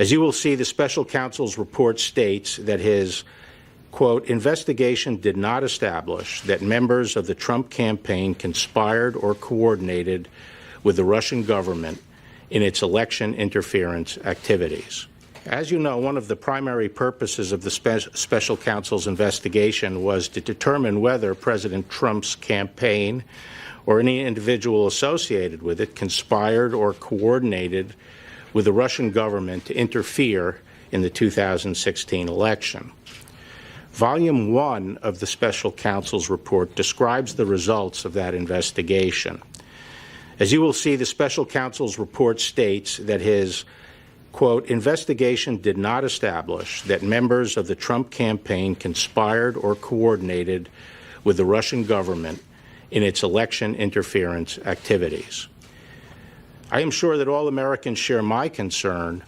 As you will see, the special counsel's report states that his, quote, investigation did not establish that members of the Trump campaign conspired or coordinated with the Russian government in its election interference activities. As you know, one of the primary purposes of the special counsel's investigation was to determine whether President Trump's campaign or any individual associated with it conspired or coordinated with the Russian government to interfere in the 2016 election. Volume 1 of the special counsel's report describes the results of that investigation. As you will see, the special counsel's report states that his, quote, investigation did not establish that members of the Trump campaign conspired or coordinated with the Russian government in its election interference activities. I am sure that all Americans share my concern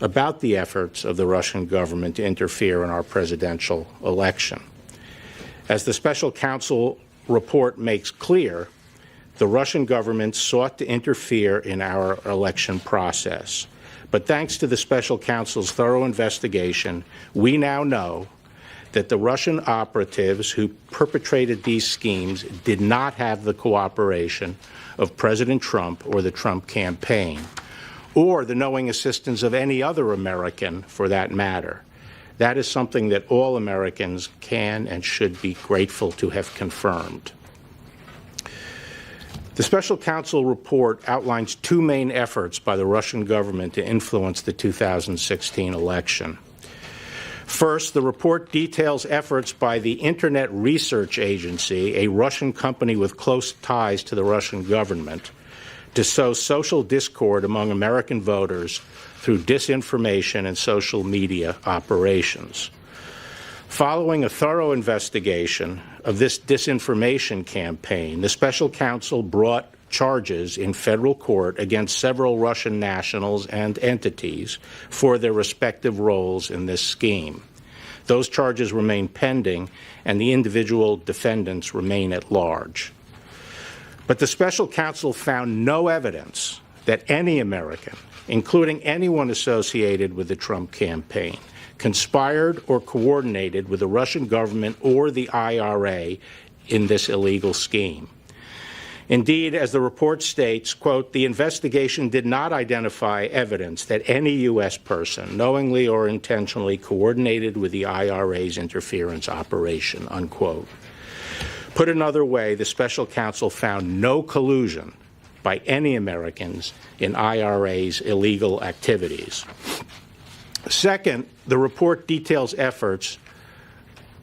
about the efforts of the Russian government to interfere in our presidential election. As the special counsel report makes clear, the Russian government sought to interfere in our election process. But thanks to the special counsel's thorough investigation, we now know that the Russian operatives who perpetrated these schemes did not have the cooperation of President Trump or the Trump campaign, or the knowing assistance of any other American for that matter. That is something that all Americans can and should be grateful to have confirmed. The special counsel report outlines two main efforts by the Russian government to influence the 2016 election. First, the report details efforts by the Internet Research Agency, a Russian company with close ties to the Russian government, to sow social discord among American voters through disinformation and social media operations. Following a thorough investigation of this disinformation campaign, the special counsel brought charges in federal court against several Russian nationals and entities for their respective roles in this scheme. Those charges remain pending, and the individual defendants remain at large. But the special counsel found no evidence that any American, including anyone associated with the Trump campaign, conspired or coordinated with the Russian government or the IRA in this illegal scheme. Indeed, as the report states, quote, the investigation did not identify evidence that any U.S. person knowingly or intentionally coordinated with the IRA's interference operation, unquote. Put another way, the special counsel found no collusion by any Americans in IRA's illegal activities. Second, the report details efforts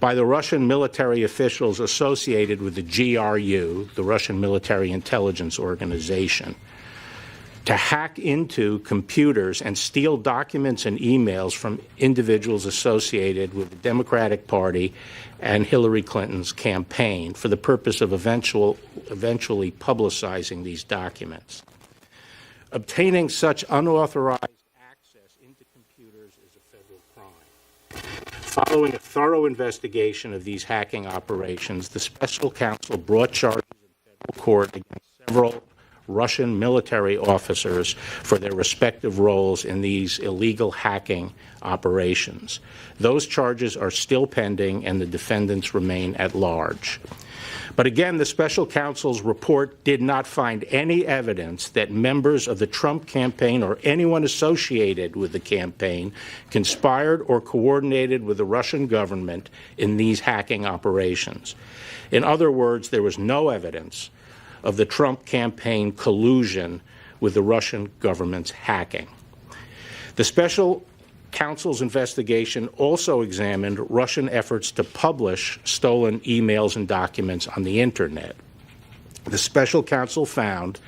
by the Russian military officials associated with the GRU, the Russian Military Intelligence Organization, to hack into computers and steal documents and emails from individuals associated with the Democratic Party and Hillary Clinton's campaign for the purpose of eventually publicizing these documents. Obtaining such unauthorized access into computers is a federal crime. Following a thorough investigation of these hacking operations, the special counsel brought charges in federal court against several Russian military officers for their respective roles in these illegal hacking operations. Those charges are still pending, and the defendants remain at large. But again, the special counsel's report did not find any evidence that members of the Trump campaign or anyone associated with the campaign conspired or coordinated with the Russian government in these hacking operations. In other words, there was no evidence of the Trump campaign collusion with the Russian government's hacking. The special counsel's investigation also examined Russian efforts to publish stolen emails and documents on the Internet. The special counsel found